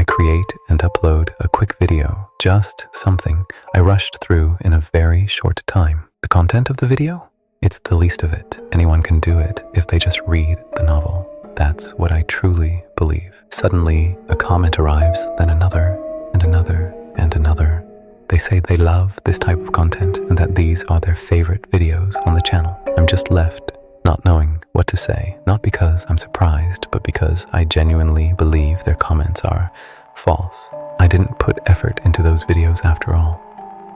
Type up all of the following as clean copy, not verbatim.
create and upload a quick video, just something I rushed through in a very short time. The content of the video? It's the least of it. Anyone can do it if they just read the novel. That's what I truly believe. Suddenly, a comment arrives, then another, and another, and another. They say they love this type of content and that these are their favorite videos on the channel. I'm just left not knowing what to say, not because I'm surprised, but because I genuinely believe their comments are false. I didn't put effort into those videos after all,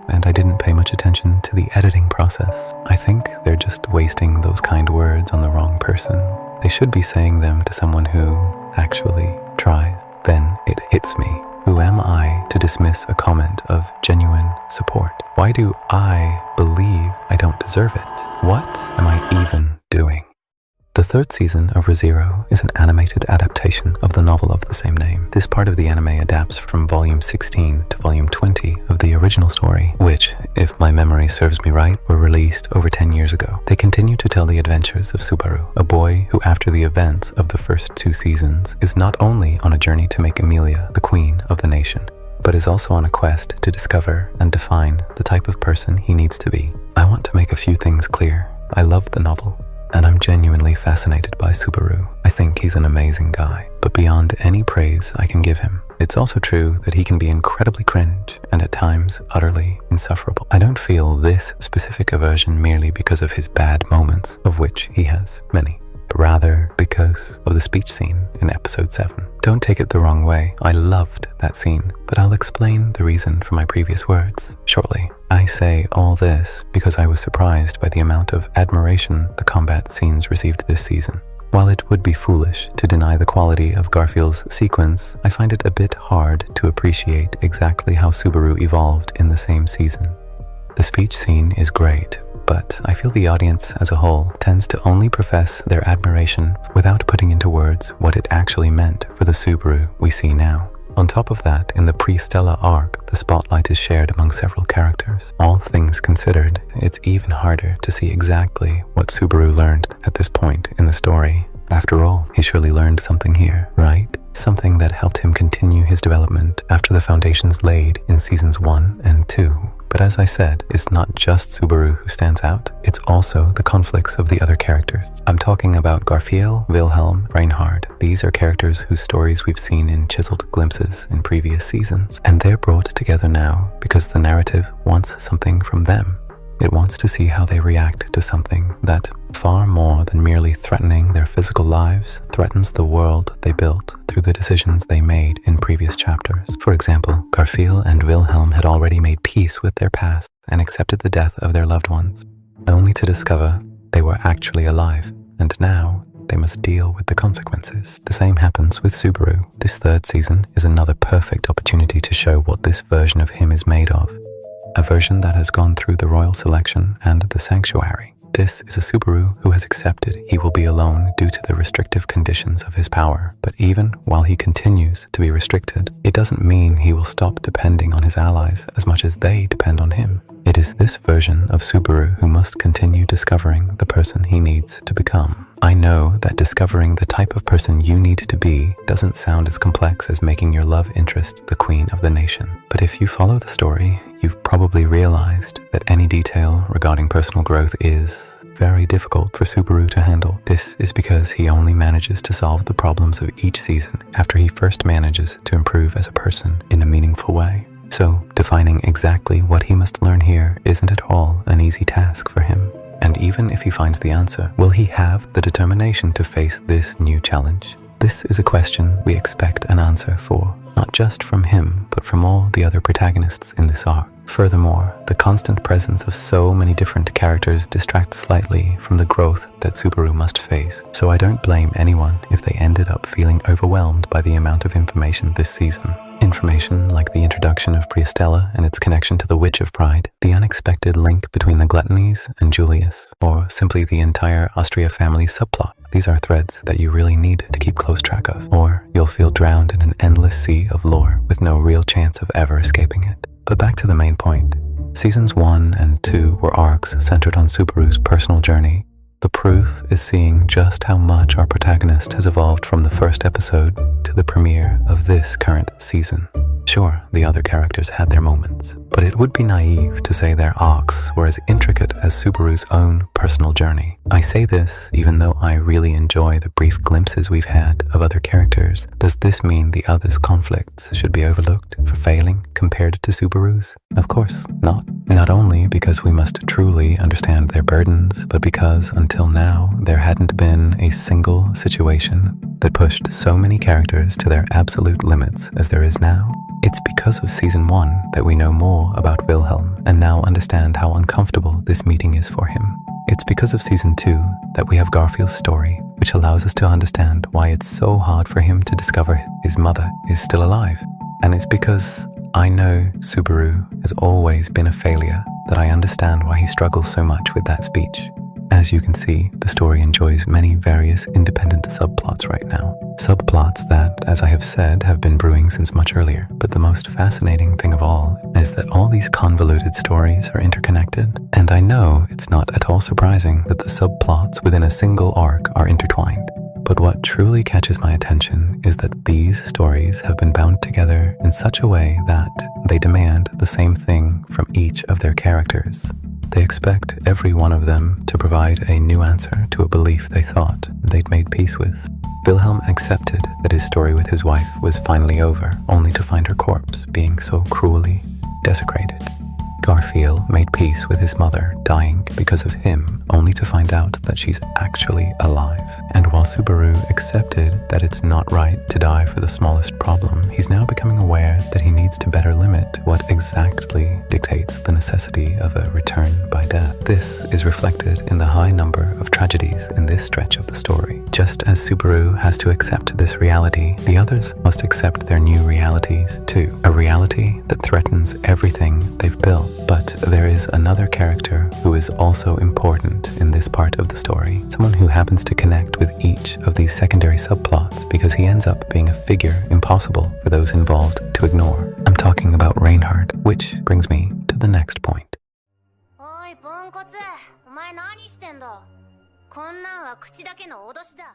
and I didn't pay much attention to the editing process. I think they're just wasting those kind words on the wrong person. They should be saying them to someone who actually tries. Then it hits me. Who am I to dismiss a comment of genuine support? Why do I believe I don't deserve it? What am I even doing? The third season of ReZero is an animated adaptation of the novel of the same name. This part of the anime adapts from volume 16 to volume 20 of the original story, which, if my memory serves me right, were released over 10 years ago. They continue to tell the adventures of Subaru, a boy who, after the events of the first 2 seasons, is not only on a journey to make Emilia the queen of the nation, but is also on a quest to discover and define the type of person he needs to be. I want to make a few things clear. I love the novel, and I'm genuinely fascinated by Subaru. I think he's an amazing guy, but beyond any praise I can give him, it's also true that he can be incredibly cringe and at times utterly insufferable. I don't feel this specific aversion merely because of his bad moments, of which he has many, but rather because of the speech scene in episode 7. Don't take it the wrong way, I loved that scene, but I'll explain the reason for my previous words shortly. I say all this because I was surprised by the amount of admiration the combat scenes received this season. While it would be foolish to deny the quality of Garfield's sequence, I find it a bit hard to appreciate exactly how Subaru evolved in the same season. The speech scene is great, but I feel the audience as a whole tends to only profess their admiration without putting into words what it actually meant for the Subaru we see now. On top of that, in the pre-Stella arc, the spotlight is shared among several characters. All things considered, it's even harder to see exactly what Subaru learned at this point in the story. After all, he surely learned something here, right? Something that helped him continue his development after the foundations laid in seasons 1 and 2. But as I said, it's not just Subaru who stands out, it's also the conflicts of the other characters. I'm talking about Garfield, Wilhelm, Reinhardt. These are characters whose stories we've seen in chiseled glimpses in previous seasons, and they're brought together now because the narrative wants something from them. It wants to see how they react to something that, far more than merely threatening their physical lives, threatens the world they built through the decisions they made in previous chapters. For example, Garfield and Wilhelm had already made peace with their past and accepted the death of their loved ones, only to discover they were actually alive, and now they must deal with the consequences. The same happens with Subaru. This third season is another perfect opportunity to show what this version of him is made of. A version that has gone through the royal selection and the sanctuary. This is a Subaru who has accepted he will be alone due to the restrictive conditions of his power. But even while he continues to be restricted, it doesn't mean he will stop depending on his allies as much as they depend on him. It is this version of Subaru who must continue discovering the person he needs to become. I know that discovering the type of person you need to be doesn't sound as complex as making your love interest the queen of the nation. But if you follow the story, you've probably realized that any detail regarding personal growth is very difficult for Subaru to handle. This is because he only manages to solve the problems of each season after he first manages to improve as a person in a meaningful way. So, defining exactly what he must learn here isn't at all an easy task for him. And even if he finds the answer, will he have the determination to face this new challenge? This is a question we expect an answer for, not just from him, but from all the other protagonists in this arc. Furthermore, the constant presence of so many different characters distracts slightly from the growth that Subaru must face, so I don't blame anyone if they ended up feeling overwhelmed by the amount of information this season. Information like the introduction of Priestella and its connection to the Witch of Pride, the unexpected link between the Gluttonies and Julius, or simply the entire Austria family subplot. These are threads that you really need to keep close track of, or you'll feel drowned in an endless sea of lore with no real chance of ever escaping it. But back to the main point. Seasons 1 and 2 were arcs centered on Subaru's personal journey. The proof is seeing just how much our protagonist has evolved from the first episode to the premiere of this current season. Sure, the other characters had their moments, but it would be naive to say their arcs were as intricate as Subaru's own personal journey. I say this even though I really enjoy the brief glimpses we've had of other characters. Does this mean the others' conflicts should be overlooked for failing compared to Subaru's? Of course not. Not only because we must truly understand their burdens, but because until now there hadn't been a single situation that pushed so many characters to their absolute limits as there is now. It's because of season 1 that we know more about Wilhelm and now understand how uncomfortable this meeting is for him. It's because of season 2 that we have Garfield's story, which allows us to understand why it's so hard for him to discover his mother is still alive. And it's because I know Subaru has always been a failure that I understand why he struggles so much with that speech. As you can see, the story enjoys many various independent subplots right now. Subplots that, as I have said, have been brewing since much earlier. But the most fascinating thing of all is that all these convoluted stories are interconnected. And I know it's not at all surprising that the subplots within a single arc are intertwined. But what truly catches my attention is that these stories have been bound together in such a way that they demand the same thing from each of their characters. They expect every one of them to provide a new answer to a belief they thought they'd made peace with. Wilhelm accepted that his story with his wife was finally over, only to find her corpse being so cruelly desecrated. Garfield made peace with his mother dying because of him, only to find out that she's actually alive. And while Subaru accepted that it's not right to die for the smallest problem, he's now becoming aware that he needs to better limit what exactly dictates the necessity of a return by death. This is reflected in the high number of tragedies in this stretch of the story. Just as Subaru has to accept this reality, the others must accept their new realities too. A reality that threatens everything they've built. But there is another character who is also important in this part of the story, someone who happens to connect with each of these secondary subplots because he ends up being a figure impossible for those involved to ignore. I'm talking about Reinhardt, which brings me to the next point.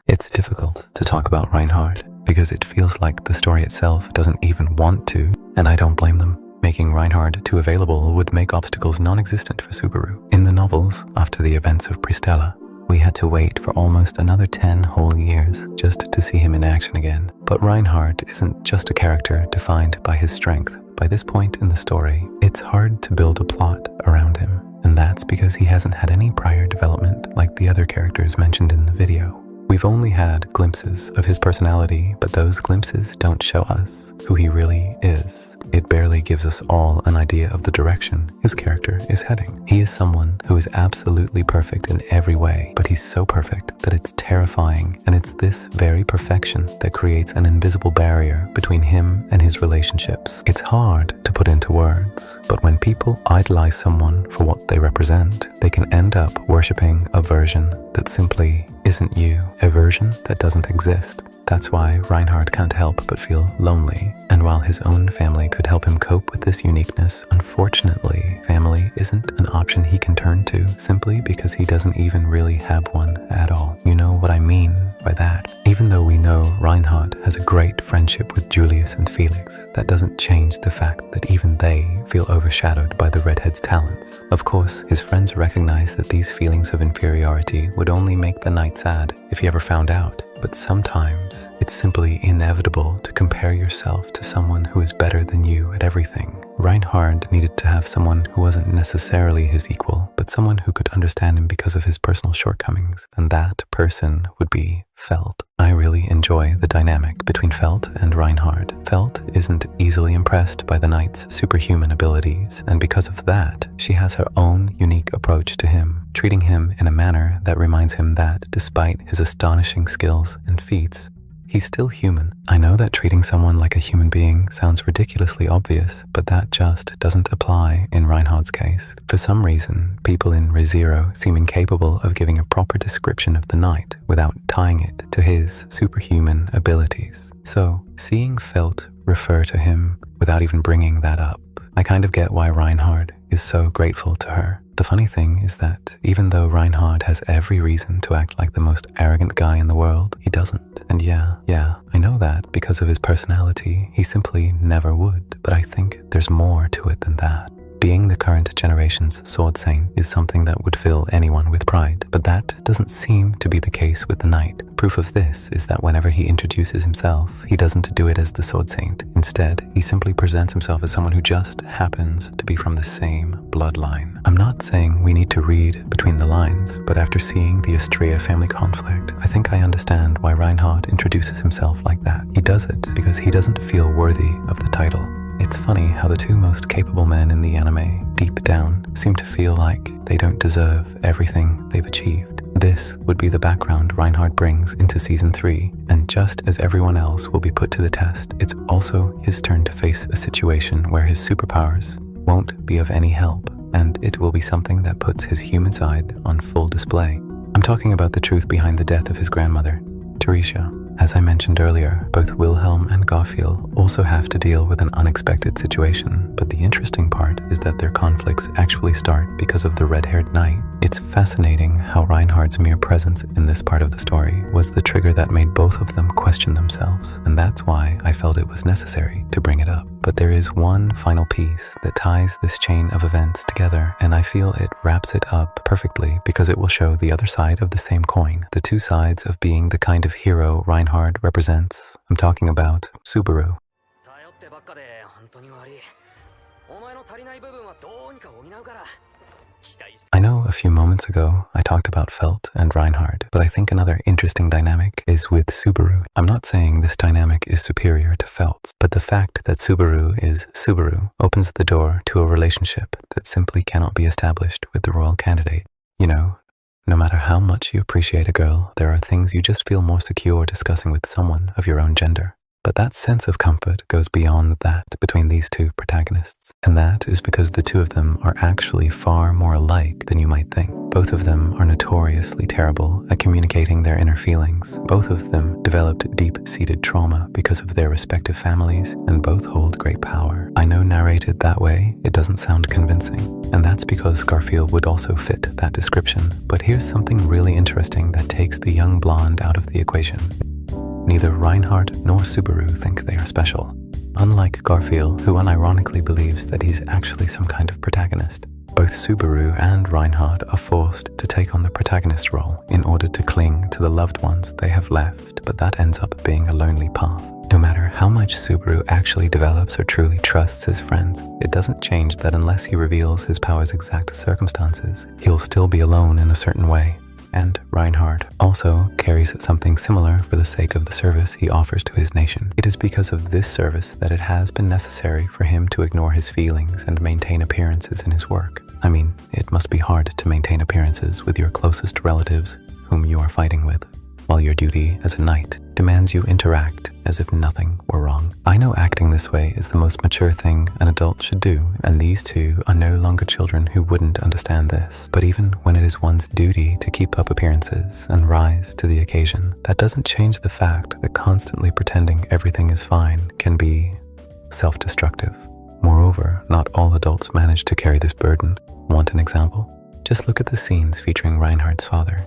It's difficult to talk about Reinhardt because it feels like the story itself doesn't even want to, and I don't blame them. Making Reinhardt too available would make obstacles non-existent for Subaru. In the novels, after the events of Pristella, we had to wait for almost another 10 whole years just to see him in action again. But Reinhardt isn't just a character defined by his strength. By this point in the story, it's hard to build a plot around him, and that's because he hasn't had any prior development like the other characters mentioned in the video. We've only had glimpses of his personality, but those glimpses don't show us who he really is. It barely gives us all an idea of the direction his character is heading. He is someone who is absolutely perfect in every way, but he's so perfect that it's terrifying, and it's this very perfection that creates an invisible barrier between him and his relationships. It's hard to put into words, but when people idolize someone for what they represent, they can end up worshipping a version that simply isn't you, a version that doesn't exist. That's why Reinhardt can't help but feel lonely, and while his own family could help him cope with this uniqueness, unfortunately, family isn't an option he can turn to simply because he doesn't even really have one at all. You know what I mean by that. Even though we know Reinhardt has a great friendship with Julius and Felix, that doesn't change the fact that even they feel overshadowed by the redhead's talents. Of course, his friends recognize that these feelings of inferiority would only make the knight sad if he ever found out. But sometimes it's simply inevitable to compare yourself to someone who is better than you at everything. Reinhardt needed to have someone who wasn't necessarily his equal, but someone who could understand him because of his personal shortcomings, and that person would be Felt. I really enjoy the dynamic between Felt and Reinhardt. Felt isn't easily impressed by the knight's superhuman abilities, and because of that, she has her own unique approach to him, treating him in a manner that reminds him that, despite his astonishing skills and feats, he's still human. I know that treating someone like a human being sounds ridiculously obvious, but that just doesn't apply in Reinhardt's case. For some reason, people in ReZero seem incapable of giving a proper description of the knight without tying it to his superhuman abilities. So, seeing Felt refer to him without even bringing that up, I kind of get why Reinhardt is so grateful to her. The funny thing is that even though Reinhardt has every reason to act like the most arrogant guy in the world, he doesn't. And yeah, I know that because of his personality, he simply never would. But I think there's more to it than that. Being the current generation's sword saint is something that would fill anyone with pride, but that doesn't seem to be the case with the knight. Proof of this is that whenever he introduces himself, he doesn't do it as the sword saint. Instead, he simply presents himself as someone who just happens to be from the same bloodline. I'm not saying we need to read between the lines, but after seeing the Astrea family conflict, I think I understand why Reinhardt introduces himself like that. He does it because he doesn't feel worthy of the title. It's funny how the two most capable men in the anime, deep down, seem to feel like they don't deserve everything they've achieved. This would be the background Reinhardt brings into Season 3, and just as everyone else will be put to the test, it's also his turn to face a situation where his superpowers won't be of any help, and it will be something that puts his human side on full display. I'm talking about the truth behind the death of his grandmother, Teresia. As I mentioned earlier, both Wilhelm and Garfield also have to deal with an unexpected situation, but the interesting part is that their conflicts actually start because of the red-haired knight. It's fascinating how Reinhardt's mere presence in this part of the story was the trigger that made both of them question themselves, and that's why I felt it was necessary to bring it up. But there is one final piece that ties this chain of events together, and I feel it wraps it up perfectly because it will show the other side of the same coin, the two sides of being the kind of hero Reinhardt represents. I'm talking about Subaru. I know a few moments ago I talked about Felt and Reinhardt, but I think another interesting dynamic is with Subaru. I'm not saying this dynamic is superior to Felt's, but the fact that Subaru is Subaru opens the door to a relationship that simply cannot be established with the royal candidate. You know, no matter how much you appreciate a girl, there are things you just feel more secure discussing with someone of your own gender. But that sense of comfort goes beyond that between these two protagonists. And that is because the two of them are actually far more alike than you might think. Both of them are notoriously terrible at communicating their inner feelings. Both of them developed deep-seated trauma because of their respective families, and both hold great power. I know narrated that way, it doesn't sound convincing. And that's because Garfield would also fit that description. But here's something really interesting that takes the young blonde out of the equation. Neither Reinhardt nor Subaru think they are special. Unlike Garfield, who unironically believes that he's actually some kind of protagonist, both Subaru and Reinhardt are forced to take on the protagonist role in order to cling to the loved ones they have left, but that ends up being a lonely path. No matter how much Subaru actually develops or truly trusts his friends, it doesn't change that unless he reveals his power's exact circumstances, he'll still be alone in a certain way. And Reinhardt also carries something similar for the sake of the service he offers to his nation. It is because of this service that it has been necessary for him to ignore his feelings and maintain appearances in his work. I mean, it must be hard to maintain appearances with your closest relatives whom you are fighting with, while your duty as a knight demands you interact as if nothing were wrong. I know acting this way is the most mature thing an adult should do, and these two are no longer children who wouldn't understand this. But even when it is one's duty to keep up appearances and rise to the occasion, that doesn't change the fact that constantly pretending everything is fine can be self-destructive. Moreover, not all adults manage to carry this burden. Want an example? Just look at the scenes featuring Reinhardt's father.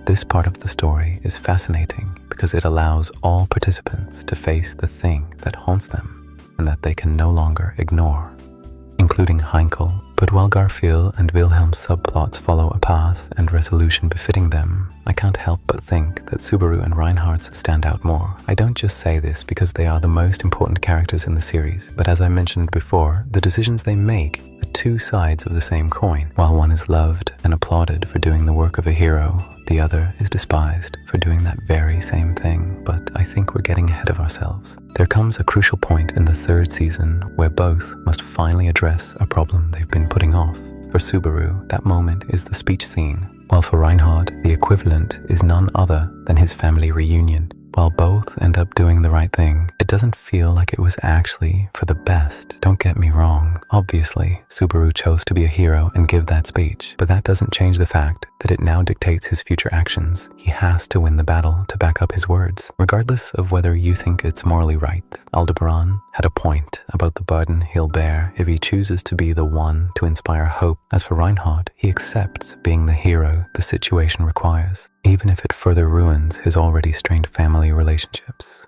This part of the story is fascinating because it allows all participants to face the thing that haunts them and that they can no longer ignore, including Heinkel. But while Garfield and Wilhelm's subplots follow a path and resolution befitting them, I can't help but think that Subaru and Reinhardt's stand out more. I don't just say this because they are the most important characters in the series, but as I mentioned before, the decisions they make are two sides of the same coin. While one is loved and applauded for doing the work of a hero, the other is despised for doing that very same thing. But I think we're getting ahead of ourselves. There comes a crucial point in the third season where both must finally address a problem they've been putting off. For Subaru, that moment is the speech scene, while for Reinhardt, the equivalent is none other than his family reunion. While both end up doing the right thing, it doesn't feel like it was actually for the best. Don't get me wrong, Obviously, Subaru chose to be a hero and give that speech, but that doesn't change the fact that it now dictates his future actions. He has to win the battle to back up his words, regardless of whether you think it's morally right. Aldebaran had a point about the burden he'll bear if he chooses to be the one to inspire hope. As for Reinhardt, he accepts being the hero the situation requires, even if it further ruins his already strained family relationships.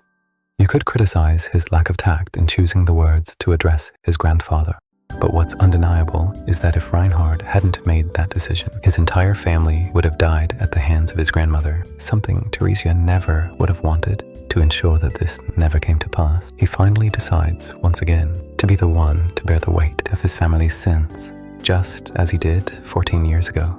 You could criticize his lack of tact in choosing the words to address his grandfather. But what's undeniable is that if Reinhardt hadn't made that decision, his entire family would have died at the hands of his grandmother, something Theresia never would have wanted. To ensure that this never came to pass, he finally decides, once again, to be the one to bear the weight of his family's sins, just as he did 14 years ago.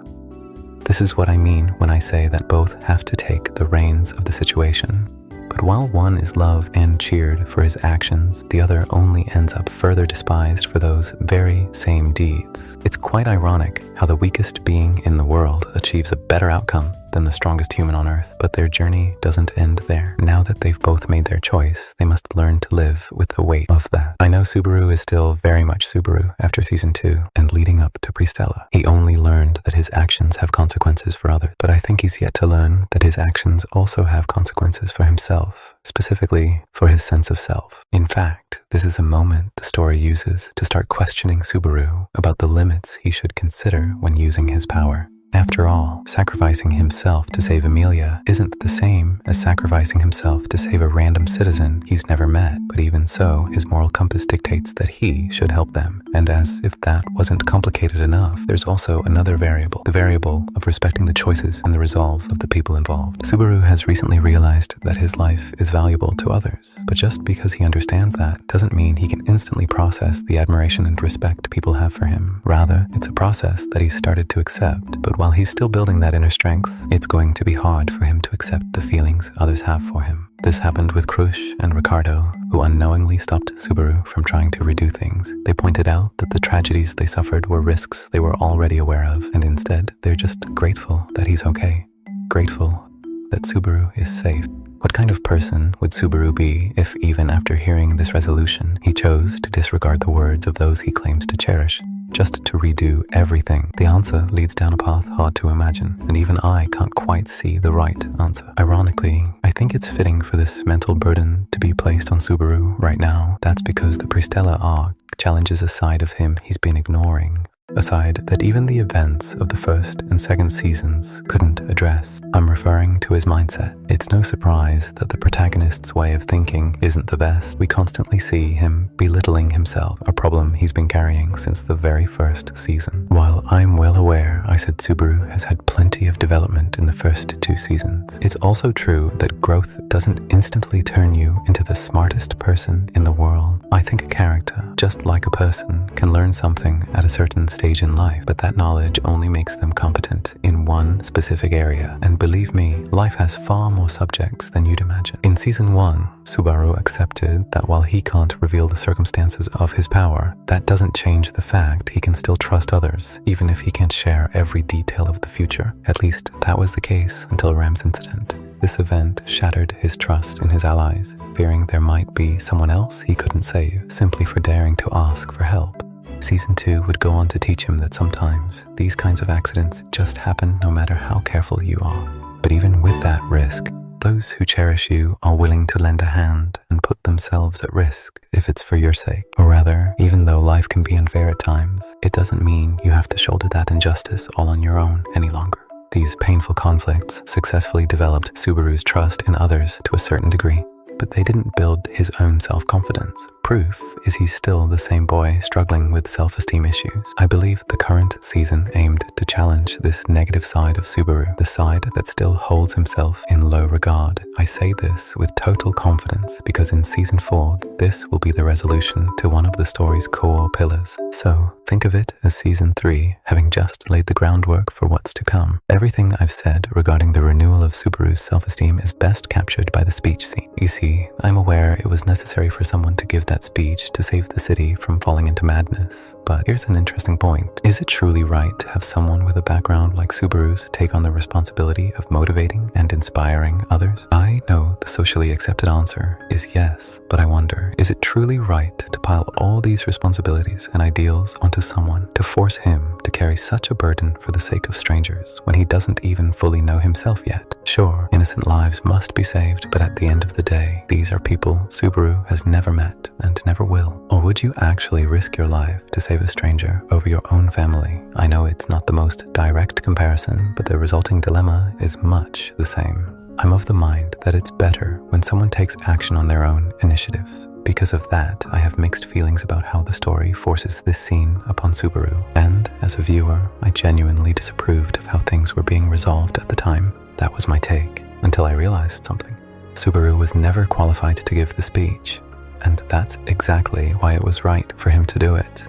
This is what I mean when I say that both have to take the reins of the situation. But while one is loved and cheered for his actions, the other only ends up further despised for those very same deeds. It's quite ironic how the weakest being in the world achieves a better outcome than the strongest human on earth, but their journey doesn't end there. Now that they've both made their choice, they must learn to live with the weight of that. I know Subaru is still very much Subaru after season 2 and leading up to Pristella. He only learned that his actions have consequences for others, but I think he's yet to learn that his actions also have consequences for himself, specifically for his sense of self. In fact, this is a moment the story uses to start questioning Subaru about the limits he should consider when using his power. After all, sacrificing himself to save Emilia isn't the same as sacrificing himself to save a random citizen he's never met, but even so, his moral compass dictates that he should help them. And as if that wasn't complicated enough, there's also another variable, the variable of respecting the choices and the resolve of the people involved. Subaru has recently realized that his life is valuable to others, but just because he understands that doesn't mean he can instantly process the admiration and respect people have for him. Rather, it's a process that he's started to accept, but while he's still building that inner strength, it's going to be hard for him to accept the feelings others have for him. This happened with Krush and Ricardo, who unknowingly stopped Subaru from trying to redo things. They pointed out that the tragedies they suffered were risks they were already aware of, and instead, they're just grateful that he's okay. Grateful that Subaru is safe. What kind of person would Subaru be if, even after hearing this resolution, he chose to disregard the words of those he claims to cherish, just to redo everything? The answer leads down a path hard to imagine, and even I can't quite see the right answer. Ironically, I think it's fitting for this mental burden to be placed on Subaru right now. That's because the Pristella arc challenges a side of him he's been ignoring, a side that even the events of the first and second seasons couldn't address. I'm referring to his mindset. It's no surprise that the protagonist's way of thinking isn't the best. We constantly see him belittling himself, a problem he's been carrying since the very first season. While I'm well aware I said Subaru has had plenty of development in the first 2 seasons, it's also true that growth doesn't instantly turn you into the smartest person in the world. I think a character, just like a person, can learn something at a certain stage in life, but that knowledge only makes them competent in one specific area. And believe me, life has far more subjects than you'd imagine. In season 1, Subaru accepted that while he can't reveal the circumstances of his power, that doesn't change the fact he can still trust others, even if he can't share every detail of the future. At least that was the case until Ram's incident. This event shattered his trust in his allies, fearing there might be someone else he couldn't save simply for daring to ask for help. Season 2 would go on to teach him that sometimes these kinds of accidents just happen no matter how careful you are. But even with that risk, those who cherish you are willing to lend a hand and put themselves at risk if it's for your sake. Or rather, even though life can be unfair at times, it doesn't mean you have to shoulder that injustice all on your own any longer. These painful conflicts successfully developed Subaru's trust in others to a certain degree, but they didn't build his own self-confidence. Proof is he's still the same boy struggling with self-esteem issues. I believe the current season aimed to challenge this negative side of Subaru, the side that still holds himself in low regard. I say this with total confidence because in season 4, this will be the resolution to one of the story's core pillars. So think of it as season 3 having just laid the groundwork for what's to come. Everything I've said regarding the renewal of Subaru's self-esteem is best captured by the speech scene. You see, I'm aware it was necessary for someone to give that that speech to save the city from falling into madness. But here's an interesting point. Is it truly right to have someone with a background like Subaru's take on the responsibility of motivating and inspiring others? I know the socially accepted answer is yes, but I wonder, is it truly right to pile all these responsibilities and ideals onto someone, to force him to carry such a burden for the sake of strangers when he doesn't even fully know himself yet? Sure, innocent lives must be saved, but at the end of the day, these are people Subaru has never met and never will. Or would you actually risk your life to save a stranger over your own family? I know it's not the most direct comparison, but the resulting dilemma is much the same. I'm of the mind that it's better when someone takes action on their own initiative. Because of that, I have mixed feelings about how the story forces this scene upon Subaru. And as a viewer, I genuinely disapproved of how things were being resolved at the time. That was my take, until I realized something. Subaru was never qualified to give the speech, and that's exactly why it was right for him to do it.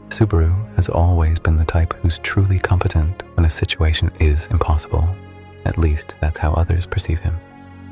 Subaru has always been the type who's truly competent when a situation is impossible. At least that's how others perceive him.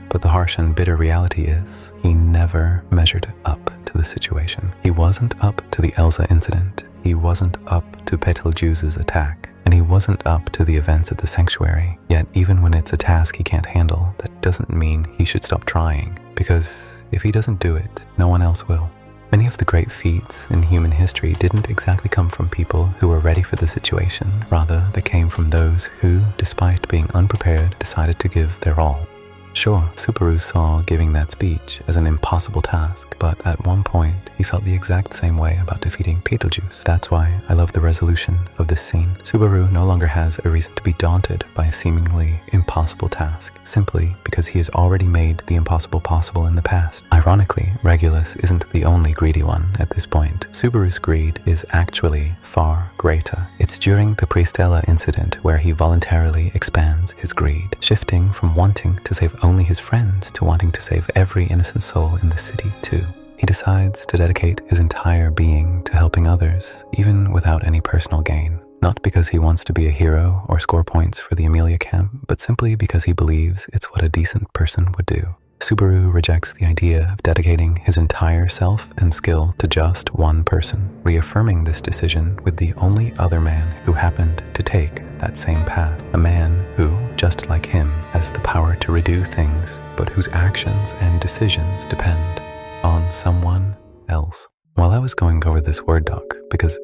But the harsh and bitter reality is, he never measured up to the situation. He wasn't up to the Elsa incident. He wasn't up to Betelgeuse's attack. And he wasn't up to the events at the sanctuary. Yet even when it's a task he can't handle, that doesn't mean he should stop trying. Because if he doesn't do it, no one else will. Many of the great feats in human history didn't exactly come from people who were ready for the situation. Rather, they came from those who, despite being unprepared, decided to give their all. Sure, Subaru saw giving that speech as an impossible task, but at one point he felt the exact same way about defeating Betelgeuse. That's why I love the resolution of this scene. Subaru no longer has a reason to be daunted by a seemingly impossible task, simply because he has already made the impossible possible in the past. Ironically, Regulus isn't the only greedy one at this point. Subaru's greed is actually far greater. It's during the Priestella incident where he voluntarily expands his greed, shifting from wanting to save only his friends to wanting to save every innocent soul in the city too. He decides to dedicate his entire being to helping others, even without any personal gain. Not because he wants to be a hero or score points for the Amelia camp, but simply because he believes it's what a decent person would do. Subaru rejects the idea of dedicating his entire self and skill to just one person, reaffirming this decision with the only other man who happened to take that same path. A man who, just like him, has the power to redo things, but whose actions and decisions depend on someone else. While I was going over this Word doc, because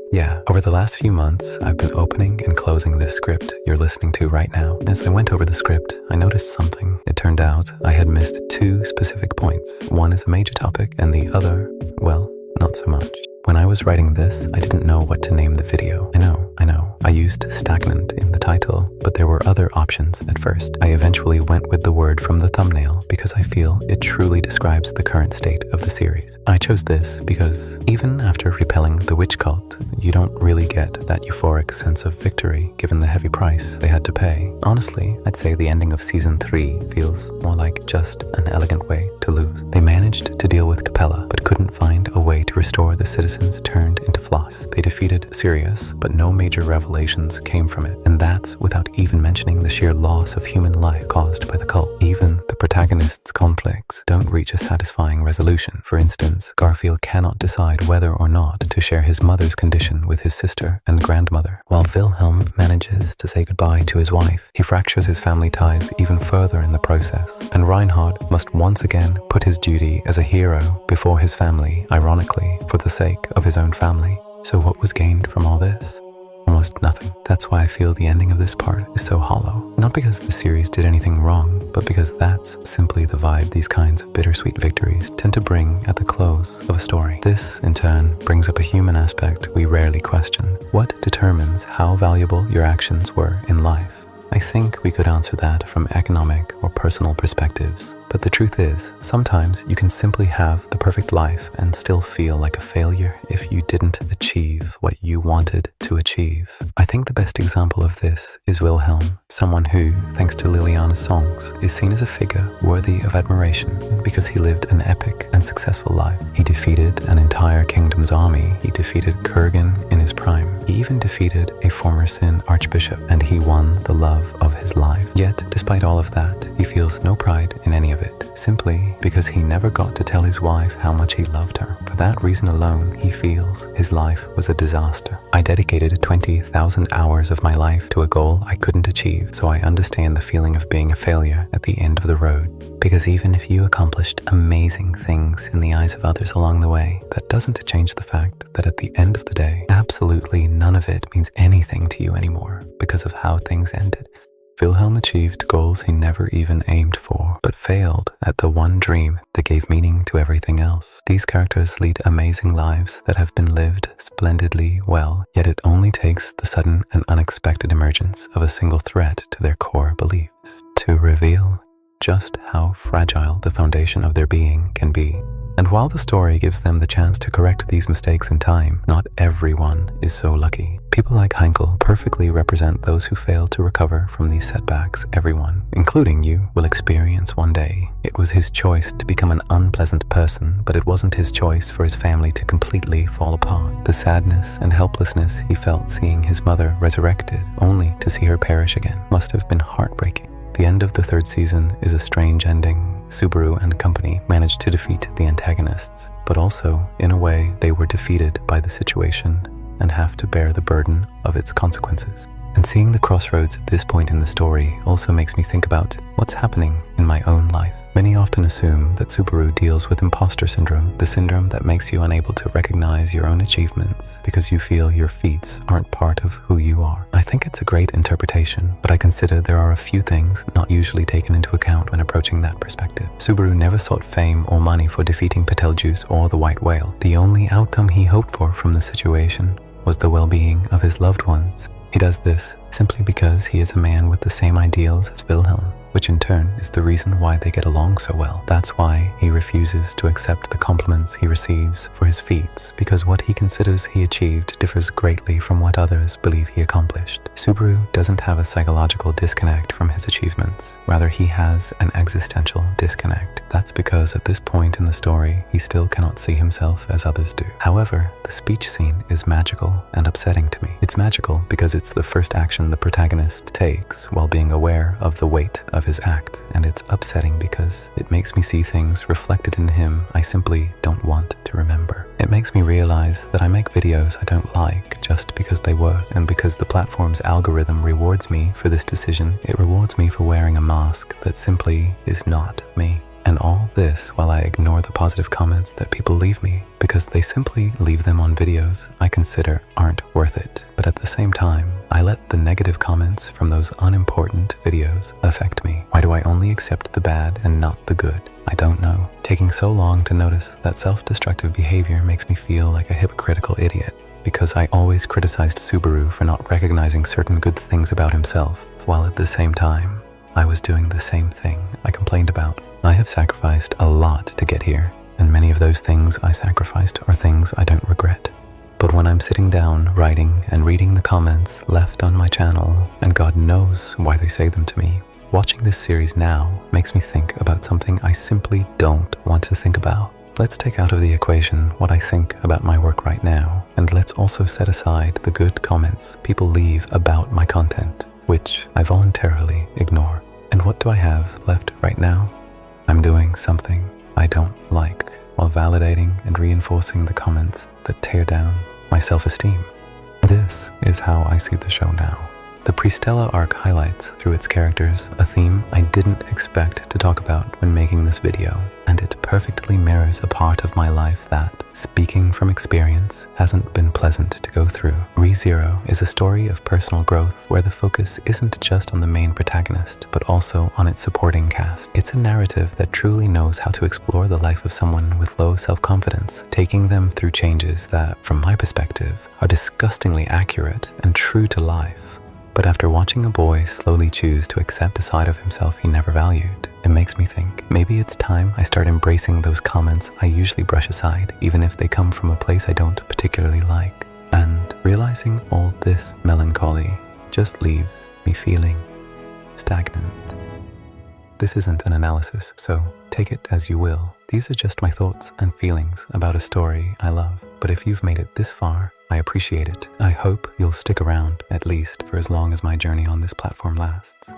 over the last few months, I've been opening and closing this script you're listening to right now. As I went over the script, I noticed something. It turned out I had missed two specific points. One is a major topic, and the other, well, not so much. When I was writing this, I didn't know what to name the video. I know. I used stagnant in the title, but there were other options at first. I eventually went with the word from the thumbnail because I feel it truly describes the current state of the series. I chose this because even after repelling the witch cult, you don't really get that euphoric sense of victory given the heavy price they had to pay. Honestly, I'd say the ending of season 3 feels more like just an elegant way to lose. They managed to deal with Capella, but couldn't find a way to restore the citizens turned into floss. They defeated Sirius, but no major revelations came from it, and that's without even mentioning the sheer loss of human life caused by the cult. Even the protagonist's conflicts don't reach a satisfying resolution. For instance, Garfield cannot decide whether or not to share his mother's condition with his sister and grandmother. While Wilhelm manages to say goodbye to his wife, he fractures his family ties even further in the process, and Reinhardt must once again put his duty as a hero before his family, ironically, for the sake of his own family. So what was gained from all this? Almost nothing. That's why I feel the ending of this part is so hollow. Not because the series did anything wrong, but because that's simply the vibe these kinds of bittersweet victories tend to bring at the close of a story. This, in turn, brings up a human aspect we rarely question. What determines how valuable your actions were in life? I think we could answer that from economic or personal perspectives. But the truth is, sometimes you can simply have the perfect life and still feel like a failure if you didn't achieve what you wanted to achieve. I think the best example of this is Wilhelm, someone who, thanks to Liliana's songs, is seen as a figure worthy of admiration because he lived an epic and successful life. He defeated an entire kingdom's army. He defeated Kurgan in his prime. He even defeated a former Sin archbishop, and he won the love of his life. Yet, despite all of that, he feels no pride in any of it. it, simply because he never got to tell his wife how much he loved her. For that reason alone, he feels his life was a disaster. I dedicated 20,000 hours of my life to a goal I couldn't achieve, so I understand the feeling of being a failure at the end of the road. Because even if you accomplished amazing things in the eyes of others along the way, that doesn't change the fact that at the end of the day, absolutely none of it means anything to you anymore because of how things ended. Wilhelm achieved goals he never even aimed for, but failed at the one dream that gave meaning to everything else. These characters lead amazing lives that have been lived splendidly well, yet it only takes the sudden and unexpected emergence of a single threat to their core beliefs to reveal just how fragile the foundation of their being can be. And while the story gives them the chance to correct these mistakes in time, not everyone is so lucky. People like Heinkel perfectly represent those who fail to recover from these setbacks. Everyone, including you, will experience one day. It was his choice to become an unpleasant person, but it wasn't his choice for his family to completely fall apart. The sadness and helplessness he felt seeing his mother resurrected, only to see her perish again, must have been heartbreaking. The end of the third season is a strange ending. Subaru and company managed to defeat the antagonists, but also, in a way, they were defeated by the situation and have to bear the burden of its consequences. And seeing the crossroads at this point in the story also makes me think about what's happening in my own life. Many often assume that Subaru deals with imposter syndrome, the syndrome that makes you unable to recognize your own achievements because you feel your feats aren't part of who you are. I think it's a great interpretation, but I consider there are a few things not usually taken into account when approaching that perspective. Subaru never sought fame or money for defeating Betelgeuse or the White Whale. The only outcome he hoped for from the situation was the well-being of his loved ones. He does this simply because he is a man with the same ideals as Wilhelm, which in turn is the reason why they get along so well. That's why he refuses to accept the compliments he receives for his feats, because what he considers he achieved differs greatly from what others believe he accomplished. Subaru doesn't have a psychological disconnect from his achievements. Rather, he has an existential disconnect. That's because at this point in the story, he still cannot see himself as others do. However, the speech scene is magical and upsetting to me. It's magical because it's the first action the protagonist takes while being aware of the weight of his act, and it's upsetting because it makes me see things reflected in him I simply don't want to remember. It makes me realize that I make videos I don't like just because they work, and because the platform's algorithm rewards me for this decision, it rewards me for wearing a mask that simply is not me. And all this while I ignore the positive comments that people leave me because they simply leave them on videos I consider aren't worth it. But at the same time, I let the negative comments from those unimportant videos affect me. Why do I only accept the bad and not the good? I don't know. Taking so long to notice that self-destructive behavior makes me feel like a hypocritical idiot, because I always criticized Subaru for not recognizing certain good things about himself, while at the same time, I was doing the same thing I complained about. I have sacrificed a lot to get here, and many of those things I sacrificed are things I don't regret. But when I'm sitting down, writing and reading the comments left on my channel, and God knows why they say them to me, watching this series now makes me think about something I simply don't want to think about. Let's take out of the equation what I think about my work right now, and let's also set aside the good comments people leave about my content, which I voluntarily ignore. And what do I have left right now? I'm doing something I don't like while validating and reinforcing the comments that tear down my self-esteem. This is how I see the show now. The Pristella arc highlights through its characters a theme I didn't expect to talk about when making this video, and it perfectly mirrors a part of my life that, speaking from experience, hasn't been pleasant to go through. ReZero is a story of personal growth where the focus isn't just on the main protagonist, but also on its supporting cast. It's a narrative that truly knows how to explore the life of someone with low self-confidence, taking them through changes that, from my perspective, are disgustingly accurate and true to life. But after watching a boy slowly choose to accept a side of himself he never valued, it makes me think maybe it's time I start embracing those comments I usually brush aside, even if they come from a place I don't particularly like. And realizing all this melancholy just leaves me feeling stagnant. This isn't an analysis, so take it as you will. These are just my thoughts and feelings about a story I love. But if you've made it this far, I appreciate it. I hope you'll stick around, at least for as long as my journey on this platform lasts.